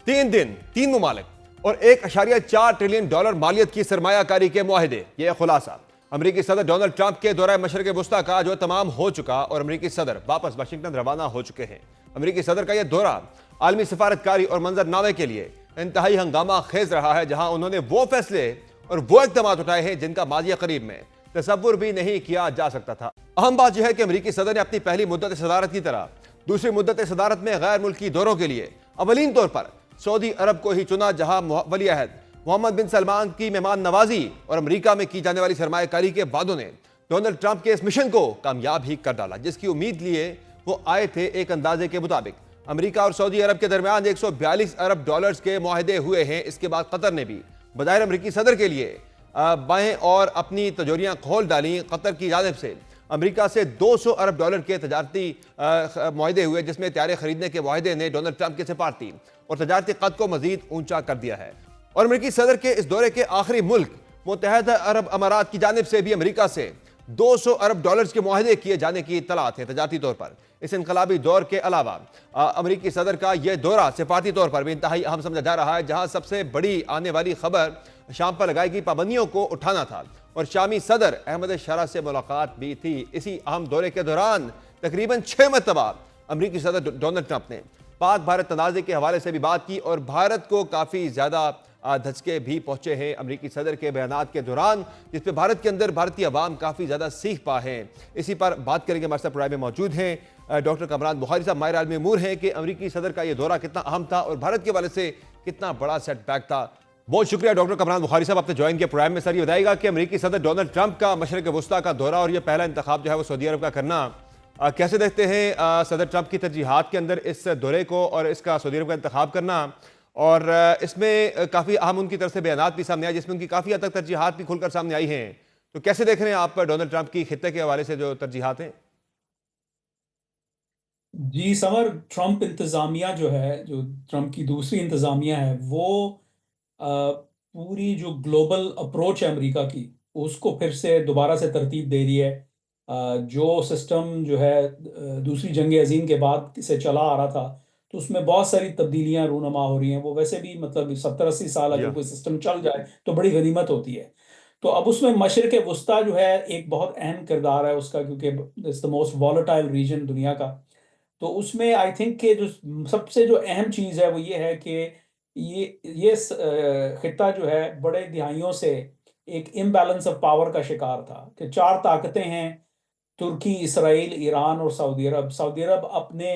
3 दिन 3 ममालिक और $1.4 ट्रिलियन मालियत की सरमायाकारी के मुआहदे। यह खुलासा अमरीकी सदर डोनाल्ड ट्रंप के दौरा मशरक वुस्ता का जो तमाम हो चुका और अमरीकी सदर वापस वाशिंगटन रवाना हो चुके हैं। अमरीकी सदर का यह दौरा आलमी सफारतकारी और मंजरनामे के लिए इंतहाई हंगामा खेज रहा है, जहां उन्होंने वो फैसले और वो इक़दाम उठाए हैं जिनका माज़ी करीब में तसव्वुर भी नहीं किया जा सकता था। अहम बात यह है कि अमरीकी सदर ने अपनी पहली मुद्दत सदारत की तरह दूसरी मुद्दत सदारत में गैर मुल्की दौरों के लिए अवलीन तौर पर सऊदी अरब को ही चुना, जहां वली अहद मोहम्मद बिन सलमान की मेहमान नवाजी और अमरीका में की जाने वाली सरमायाकारी के वादों ने डोनाल्ड ट्रंप के इस मिशन को कामयाब ही कर डाला, जिसकी उम्मीद लिए वो आए थे। एक अंदाजे के मुताबिक अमरीका और सऊदी अरब के दरमियान $142 अरब के मुआहदे हुए हैं। इसके बाद कतर ने भी बजाय अमरीकी सदर के लिए बाएं और अपनी तिजोरियां खोल डाली। कतर की जानिब से अमरीका से $200 अरब के तजारती मुआहदे हुए, जिसमें तैयारे खरीदने के मुआहदे ने डोनाल्ड ट्रंप के सिफारती और तजारती कद को मजीद ऊंचा कर दिया है। और अमरीकी सदर के इस दौरे के आखिरी मुल्क मुत्तहदा अरब अमारात की जानिब से भी अमरीका से $200 अरब के मुआहदे किए जाने की इत्तलात है। तजारती तौर पर इस इनकलाबी दौर के अलावा अमरीकी सदर का यह दौरा सिफारती तौर पर भी इंतहाई अहम समझा जा रहा है, जहां सबसे बड़ी आने वाली खबर शाम पर लगाई गई पाबंदियों को उठाना था और शामी सदर अहमद शारा से मुलाकात भी थी। इसी अहम दौरे के दौरान तकरीबन 6 मरतबा अमरीकी सदर डोनाल्ड ट्रंप ने पाक भारत तनाज़े के हवाले से भी बात की और भारत को काफ़ी ज़्यादा धचके भी पहुंचे हैं अमरीकी सदर के बयानात के दौरान, जिस पे भारत के अंदर भारतीय अवाम काफ़ी ज़्यादा सीख पा है। इसी पर बात करेंगे। हमारे साथ प्रोग्राम में मौजूद हैं डॉक्टर कमरान बुखारी साहब, माहिर आलमी उमूर हैं कि अमरीकी सदर का यह दौरा कितना अहम था और भारत के हवाले से कितना बड़ा सेटबैक था। बहुत शुक्रिया डॉक्टर कमरान बुखारी साहब, आपने ज्वाइन किया प्रोग्राम में। सर ये बताइएगा कि अमरीकी सदर डोनाल्ड ट्रंप का मशरक वुस्ता का दौरा और यह पहला इंतखाब जो है वो सऊदी अरब का करना, कैसे देखते हैं सदर ट्रंप की तरजीहात के अंदर इस दौरे को और इसका सऊदी अरब का इंतखाब करना? और इसमें काफ़ी अहम उनकी तरफ से बयानात भी सामने आए, जिसमें उनकी काफ़ी हद तक तरजीहात भी खुलकर सामने आई हैं। तो कैसे देख रहे हैं आप डोनाल्ड ट्रंप की खित्ते के हवाले से जो तरजीहात हैं? जी समर, ट्रंप इंतज़ामिया जो है, जो ट्रंप की दूसरी इंतज़ामिया है, वो पूरी जो ग्लोबल अप्रोच है अमेरिका की, उसको फिर से दोबारा से तरतीब दे रही है। जो सिस्टम जो है दूसरी जंग अजीम के बाद से चला आ रहा था, तो उसमें बहुत सारी तब्दीलियां रूनमा हो रही हैं। वो वैसे भी मतलब 70-80 साल अगर या कोई सिस्टम चल जाए तो बड़ी गनीमत होती है। तो अब उसमें मशरिक वस्ता जो है एक बहुत अहम किरदार है उसका, क्योंकि it's the most volatile region दुनिया का। तो उसमें आई थिंक कि जो सबसे जो अहम चीज़ है वो ये है कि खित्ता जो है बड़े दिहाइयों से एक इम्बैलेंस ऑफ पावर का शिकार था कि 4 ताकतें हैं, तुर्की, इसराइल, ईरान और सऊदी अरब। सऊदी अरब अपने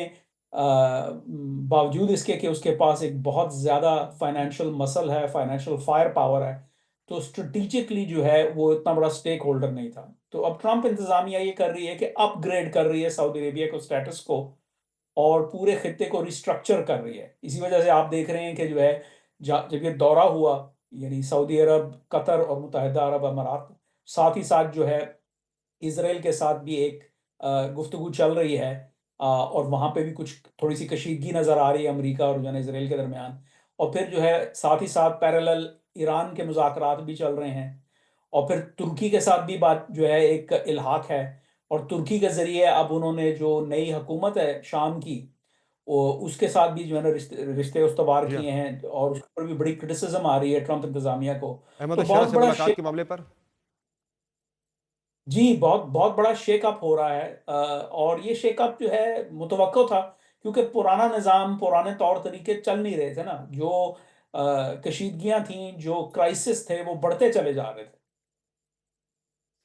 बावजूद इसके कि उसके पास एक बहुत ज़्यादा फाइनेंशियल मसल है, फाइनेंशियल फायर पावर है, तो स्ट्रेटिजिकली जो है वो इतना बड़ा स्टेक होल्डर नहीं था। तो अब ट्रंप इंतज़ामिया ये कर रही है कि अपग्रेड कर रही है सऊदी अरेबिया को, स्टेटस को, और पूरे खित्ते को रिस्ट्रक्चर कर रही है। इसी वजह से आप देख रहे हैं कि जो है जब ये दौरा हुआ, यानी सऊदी अरब, कतर और मुत्तहदा अरब अमारात, साथ ही साथ जो है इसराइल के साथ भी एक गुफ्तगू चल रही है, और वहाँ पे भी कुछ थोड़ी सी कशीदगी नज़र आ रही है अमेरिका और जो है इसराइल के दरमियान। और फिर जो है साथ ही साथ पैरेलल ईरान के मुज़ाकरात भी चल रहे हैं, और फिर तुर्की के साथ भी बात जो है एक इल्हाक है। और तुर्की के ज़रिए अब उन्होंने जो नई हुकूमत है शाम की, उसके साथ भी जो है ना रिश्ते रिश्ते उस्तवार जी हाँ। किए हैं, और उस पर भी बड़ी क्रिटिसिज्म आ रही है ट्रंप इंतज़ामिया को। तो अहमद शारा बहुत से बड़ा मुलाकात के मामले पर जी, बहुत बहुत बड़ा शेकअप हो रहा है, और ये शेकअप जो है मुतवक्को था, क्योंकि पुराना निज़ाम, पुराने तौर तरीके चल नहीं रहे थे ना। जो कशीदगियाँ थीं, जो क्राइसिस थे, वो बढ़ते चले जा रहे थे।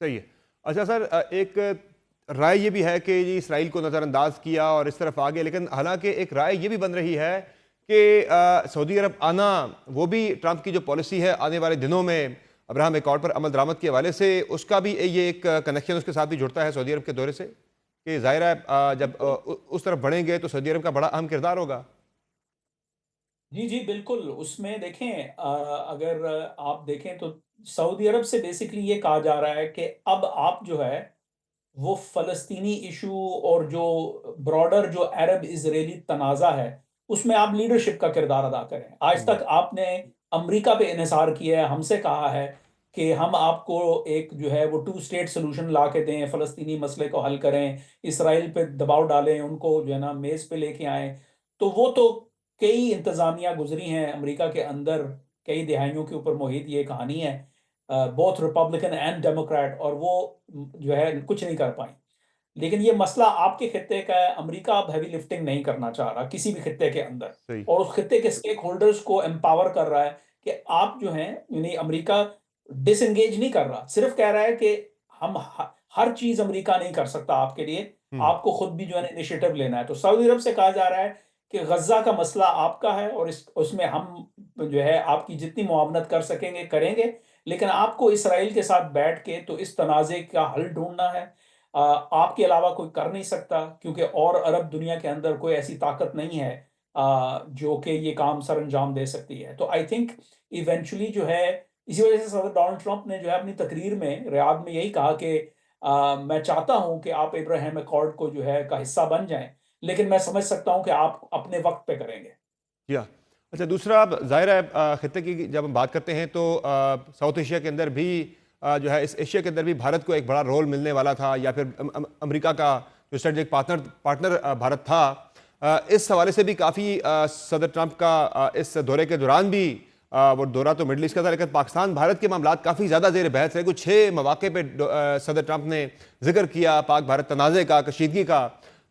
सही है। अच्छा सर, एक राय ये भी है कि ये इसराइल को नज़रअंदाज किया और इस तरफ आ गए, लेकिन हालांकि एक राय ये भी बन रही है कि सऊदी अरब आना, वो भी ट्रंप की जो पॉलिसी है आने वाले दिनों में अब्राहम एकॉर्ड पर अमल दरामद के हवाले से, उसका भी ये एक कनेक्शन उसके साथ भी जुड़ता है सऊदी अरब के दौरे से, कि ज़ाहिर है जब उस तरफ बढ़ेंगे तो सऊदी अरब का बड़ा अहम किरदार होगा। जी, जी, बिल्कुल। उसमें देखें, अगर आप देखें तो सऊदी अरब से बेसिकली ये कहा जा रहा है कि अब आप जो है वो फ़लस्तीनी इशू और जो ब्रॉडर जो अरब इज़राइली तनाज़ा है, उसमें आप लीडरशिप का किरदार अदा करें। आज तक आपने अमेरिका पे इन्हिसार किया है, हमसे कहा है कि हम आपको एक जो है वो टू स्टेट सॉल्यूशन ला के दें, फ़लस्तीनी मसले को हल करें, इसराइल पे दबाव डालें, उनको जो है ना मेज़ पे लेके आएँ। तो वो तो कई इंतजामिया गुजरी हैं अमेरिका के अंदर, कई दिहाइयों के ऊपर मोहित ये कहानी है, बोथ रिपब्लिकन एंड डेमोक्रेट, और वो जो है कुछ नहीं कर पाई। लेकिन ये मसला आपके खित्ते का है, अमेरिका अब हैवी लिफ्टिंग नहीं करना चाह रहा किसी भी खित्ते के अंदर, सही। और उस खित्ते के स्टेक होल्डर्स को एम्पावर कर रहा है कि आप जो हैं, यानी अमेरिका डिसएंगेज नहीं कर रहा, सिर्फ कह रहा है कि हम हर चीज अमेरिका नहीं कर सकता आपके लिए, हम्म। आपको खुद भी जो है इनिशिएटिव लेना है। तो सऊदी अरब से कहा जा रहा है कि गजा का मसला आपका है, और इस उसमें हम जो है आपकी जितनी मुआवनत कर सकेंगे करेंगे, लेकिन आपको इसराइल के साथ बैठ के तो इस तनाज़े का हल ढूंढना है। आपके अलावा कोई कर नहीं सकता, क्योंकि और अरब दुनिया के अंदर कोई ऐसी ताकत नहीं है जो कि ये काम सर अंजाम दे सकती है। तो आई थिंक इवेंचुअली जो है, इसी वजह से सदर डोनाल्ड ट्रंप ने जो है अपनी तकरीर में रियाद में यही कहा कि मैं चाहता हूं कि आप इब्राहिम अकॉर्ड को जो है का हिस्सा बन जाएं, लेकिन मैं समझ सकता हूं कि आप अपने वक्त पे करेंगे। या अच्छा, दूसरा, अब जाहिर है खित्ते की जब हम बात करते हैं तो साउथ एशिया के अंदर भी जो है, इस एशिया के अंदर भी भारत को एक बड़ा रोल मिलने वाला था, या फिर अमेरिका का जो स्ट्रेटेजिक पार्टनर भारत था। इस हवाले से भी काफ़ी सदर ट्रंप का इस दौरे के दौरान भी वो दौरा तो मिडल ईस्ट का था, लेकिन पाकिस्तान भारत के मामला काफ़ी ज़्यादा जेर बहस है। कुछ 6 मौके पे सदर ट्रंप ने जिक्र किया पाक भारत तनाज़े का, कशीदगी का।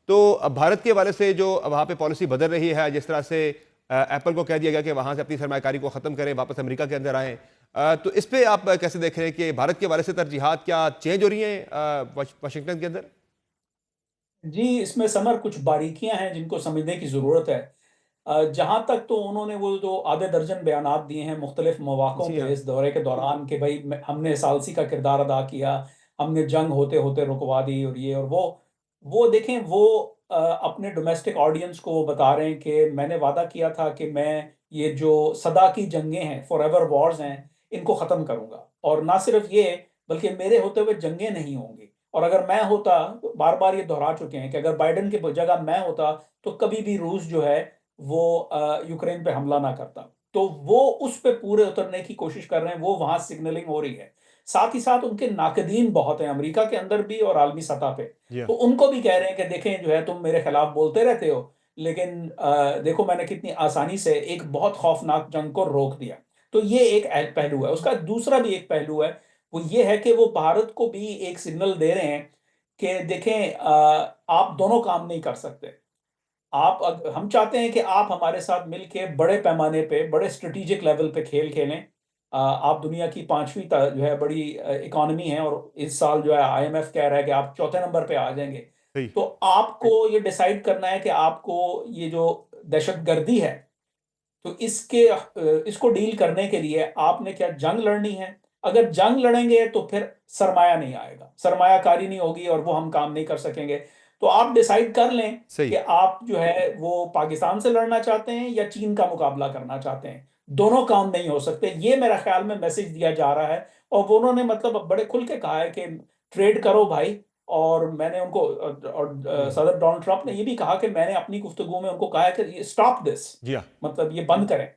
तो भारत के हवाले से जो वहाँ पे पॉलिसी बदल रही है, जिस तरह से एप्पल को कह दिया गया कि वहाँ से अपनी सरमाकारी को ख़त्म करें, वापस अमेरिका के अंदर आएँ, तो इस पे आप कैसे देख रहे हैं कि भारत के हवाले से तरजीहात क्या चेंज हो रही हैं वाशिंगटन के अंदर? जी, इसमें समर कुछ बारीकियां हैं जिनको समझने की ज़रूरत है। जहाँ तक तो उन्होंने वो जो आधे दर्जन बयानात दिए हैं मुख्तलिफ मौक़ों जी पे हाँ। इस दौरे के दौरान कि भाई हमने सालसी का किरदार अदा किया, हमने जंग होते होते रुकवा दी, और ये और वो देखें, वो अपने डोमेस्टिक ऑडियंस को वो बता रहे हैं कि मैंने वादा किया था कि मैं ये जो सदा की जंगें हैं, फॉरएवर वॉर्स हैं, इनको ख़त्म करूंगा, और ना सिर्फ ये, बल्कि मेरे होते हुए जंगें नहीं होंगी। और अगर मैं होता, तो बार बार ये दोहरा चुके हैं कि अगर बाइडेन की जगह मैं होता तो कभी भी रूस जो है वो यूक्रेन पे हमला ना करता। तो वो उस पे पूरे उतरने की कोशिश कर रहे हैं, वो वहां सिग्नलिंग हो रही है। साथ ही साथ उनके नाकदीन बहुत हैं अमेरिका के अंदर भी और आलमी सतह पे, जी हाँ। तो उनको भी कह रहे हैं कि देखें जो है, तुम मेरे खिलाफ बोलते रहते हो, लेकिन देखो मैंने कितनी आसानी से एक बहुत खौफनाक जंग को रोक दिया। तो ये एक पहलू है। उसका दूसरा भी एक पहलू है, वो ये है कि वो भारत को भी एक सिग्नल दे रहे हैं कि देखें, आप दोनों काम नहीं कर सकते। हम चाहते हैं कि आप हमारे साथ मिलके बड़े पैमाने पे, बड़े स्ट्रेटेजिक लेवल पे खेल खेलें। आप दुनिया की 5वीं जो है बड़ी इकोनॉमी है, और इस साल जो है आईएमएफ कह रहा है कि आप चौथे नंबर पे आ जाएंगे। सही। तो आपको ये डिसाइड करना है कि आपको ये जो दहशतगर्दी है, तो इसको डील करने के लिए आपने क्या जंग लड़नी है। अगर जंग लड़ेंगे तो फिर सरमाया नहीं आएगा, सरमायाकारी नहीं होगी, और वो हम काम नहीं कर सकेंगे। तो आप डिसाइड कर लें सही। कि आप जो है वो पाकिस्तान से लड़ना चाहते हैं या चीन का मुकाबला करना चाहते हैं। दोनों काम नहीं हो सकते, ये मेरा ख्याल में मैसेज दिया जा रहा है। और वो उन्होंने मतलब अब बड़े खुल के कहा है कि ट्रेड करो भाई। और मैंने उनको हम्म। सदर डोनाल्ड ट्रंप ने ये भी कहा कि मैंने अपनी गुफ्तगू में उनको कहा है कि स्टॉप दिस, जी हाँ। मतलब ये बंद करें।